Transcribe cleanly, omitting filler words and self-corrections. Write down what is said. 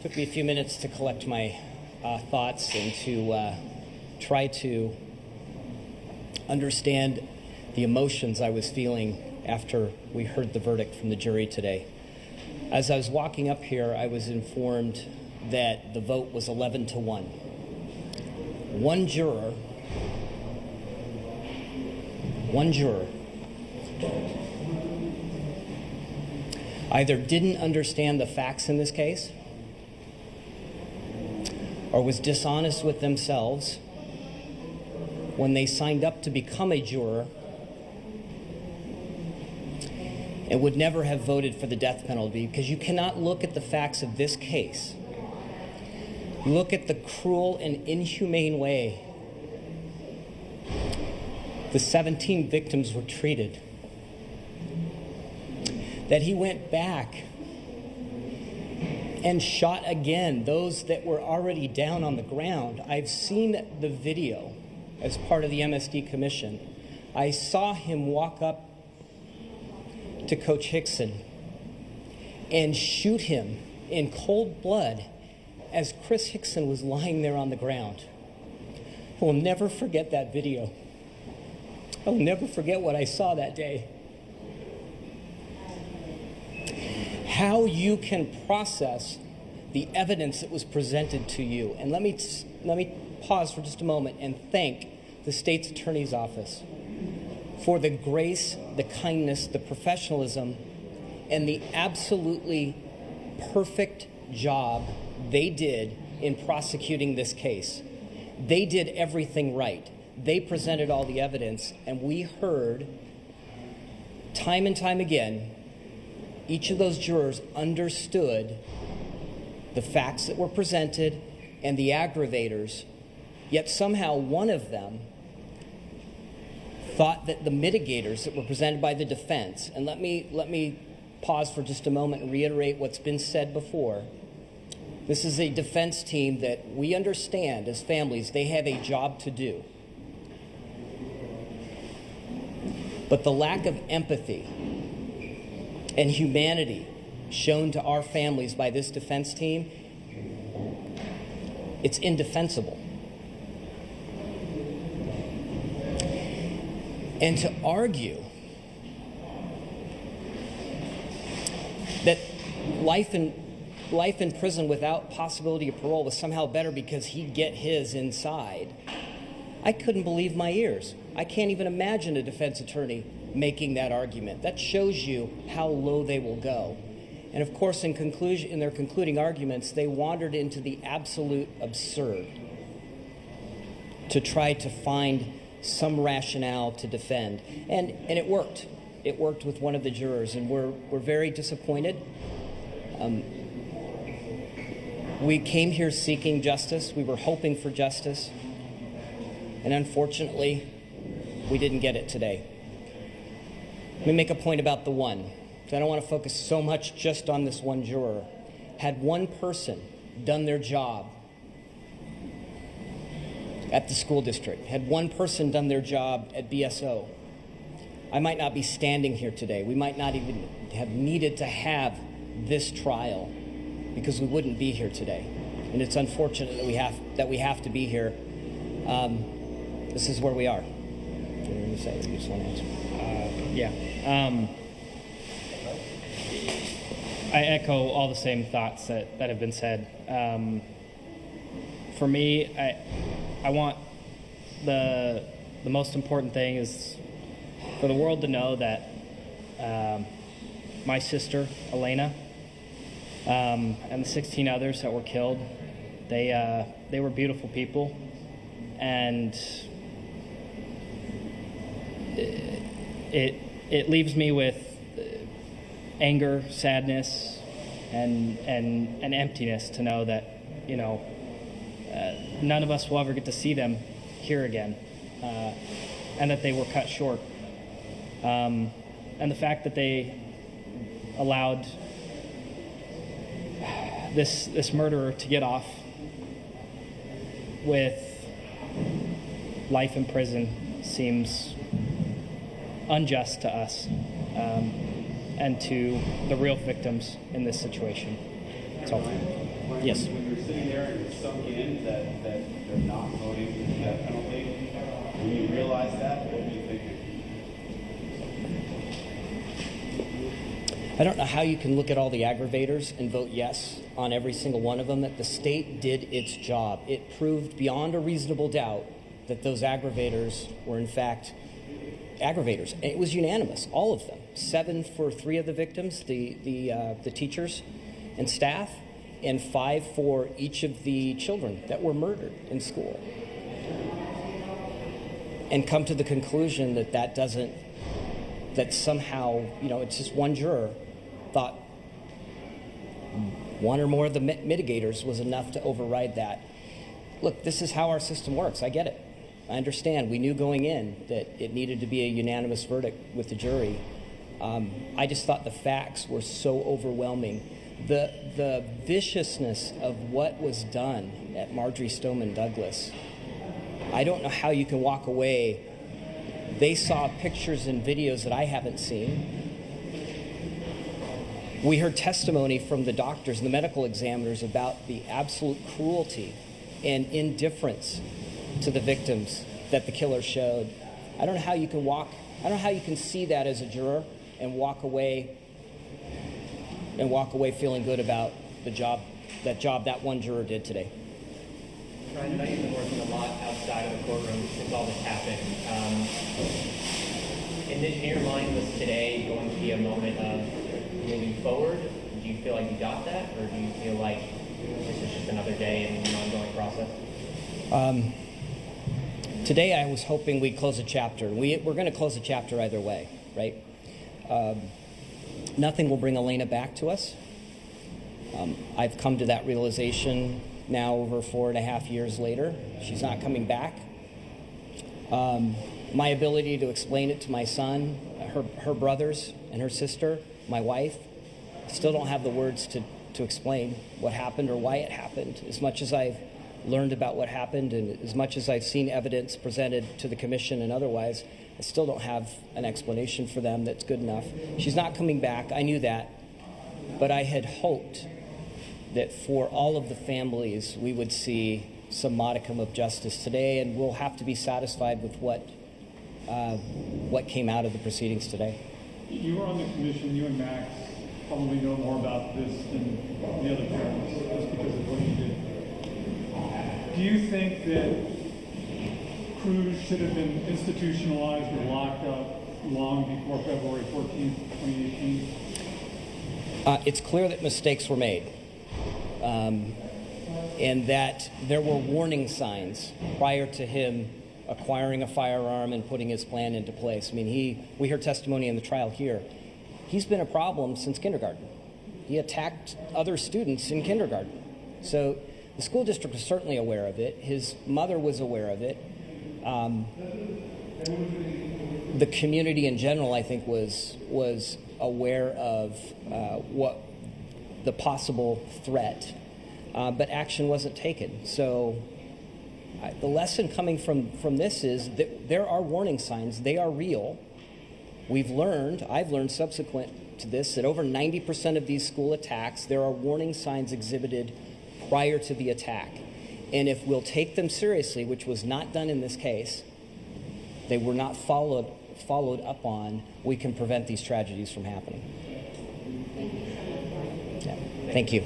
Took me a few minutes to collect my thoughts and to try to understand the emotions I was feeling after we heard the verdict from the jury today. As I was walking up here, I was informed that the vote was 11-1. One juror either didn't understand the facts in this case or was dishonest with themselves when they signed up to become a juror and would never have voted for the death penalty, because you cannot look at the facts of this case, look at the cruel and inhumane way the 17 victims were treated, that he went back and shot again those that were already down on the ground. I've seen the video as part of the MSD commission. I saw him walk up to Coach Hickson and shoot him in cold blood as Chris Hickson was lying there on the ground. I will never forget that video. I will never forget what I saw that day. How you can process the evidence that was presented to you. And let me pause for just a moment and thank the state's attorney's office for the grace, the kindness, the professionalism, and the absolutely perfect job they did in prosecuting this case. They did everything right. They presented all the evidence, and we heard time and time again, each of those jurors understood the facts that were presented and the aggravators, yet somehow one of them thought that the mitigators that were presented by the defense, and let me pause for just a moment and reiterate what's been said before. This is a defense team that we understand as families, they have a job to do. But the lack of empathy and humanity shown to our families by this defense team, it's indefensible. And to argue that life in prison without possibility of parole was somehow better because he'd get his inside, I couldn't believe my ears. I can't even imagine a defense attorney making that argument. That shows you how low they will go. And of course, in their concluding arguments, they wandered into the absolute absurd to try to find some rationale to defend. And it worked. It worked with one of the jurors, and we're very disappointed. We came here seeking justice. We were hoping for justice. And unfortunately, we didn't get it today. Let me make a point about the one. I don't want to focus so much just on this one juror. Had one person done their job at the school district, had one person done their job at BSO, I might not be standing here today. We might not even have needed to have this trial because we wouldn't be here today. And it's unfortunate that we have to be here. This is where we are. What do you say? You just want to answer? I echo all the same thoughts that have been said. For me, I want the most important thing is for the world to know that my sister, Alaina, and the 16 others that were killed, they were beautiful people, and it leaves me with anger, sadness, and emptiness to know that, none of us will ever get to see them here again, and that they were cut short. And the fact that they allowed this murderer to get off with life in prison seems unjust to us and to the real victims in this situation. That's all. Yes. When you're sitting there and it's sunk in that they're not voting for the death penalty, when you realize that, what do you think? I don't know how you can look at all the aggravators and vote yes on every single one of them. That the state did its job. It proved beyond a reasonable doubt that those aggravators were in fact aggravators. And it was unanimous, all of them. 7 for 3 of the victims, the teachers and staff, and 5 for each of the children that were murdered in school. And come to the conclusion that somehow, it's just one juror thought one or more of the mitigators was enough to override that. Look, this is how our system works. I get it. I understand. We knew going in that it needed to be a unanimous verdict with the jury. I just thought the facts were so overwhelming. The viciousness of what was done at Marjory Stoneman Douglas, I don't know how you can walk away. They saw pictures and videos that I haven't seen. We heard testimony from the doctors and the medical examiners about the absolute cruelty and indifference to the victims that the killer showed. I don't know how you can see that as a juror and walk away feeling good about the job that one juror did today. Ryan, I know you've been working a lot outside of the courtroom since all this happened. In your mind, was today going to be a moment of moving forward? Do you feel like you got that, or do you feel like this is just another day in an ongoing process? Today I was hoping we'd close a chapter. We're going to close a chapter either way, right? Nothing will bring Alaina back to us. I've come to that realization now over 4.5 years later. She's not coming back. My ability to explain it to my son, her brothers and her sister, my wife, still don't have the words to explain what happened or why it happened. As much as I've learned about what happened and as much as I've seen evidence presented to the commission and otherwise, I still don't have an explanation for them that's good enough. She's not coming back. I knew that. But I had hoped that for all of the families, we would see some modicum of justice today, and we'll have to be satisfied with what came out of the proceedings today. You were on the commission. You and Max probably know more about this than the other parents, just because of what you did. Do you think that Cruz should have been institutionalized or locked up long before February 14th, 2018? It's clear that mistakes were made, and that there were warning signs prior to him acquiring a firearm and putting his plan into place. I mean, we heard testimony in the trial here. He's been a problem since kindergarten. He attacked other students in kindergarten. So the school district was certainly aware of it. His mother was aware of it. The community in general, I think, was aware of what the possible threat, but action wasn't taken. So the lesson coming from this is that there are warning signs. They are real. I've learned subsequent to this, that over 90% of these school attacks, there are warning signs exhibited prior to the attack. And if we'll take them seriously, which was not done in this case, they were not followed up on, we can prevent these tragedies from happening. Yeah. Thank you.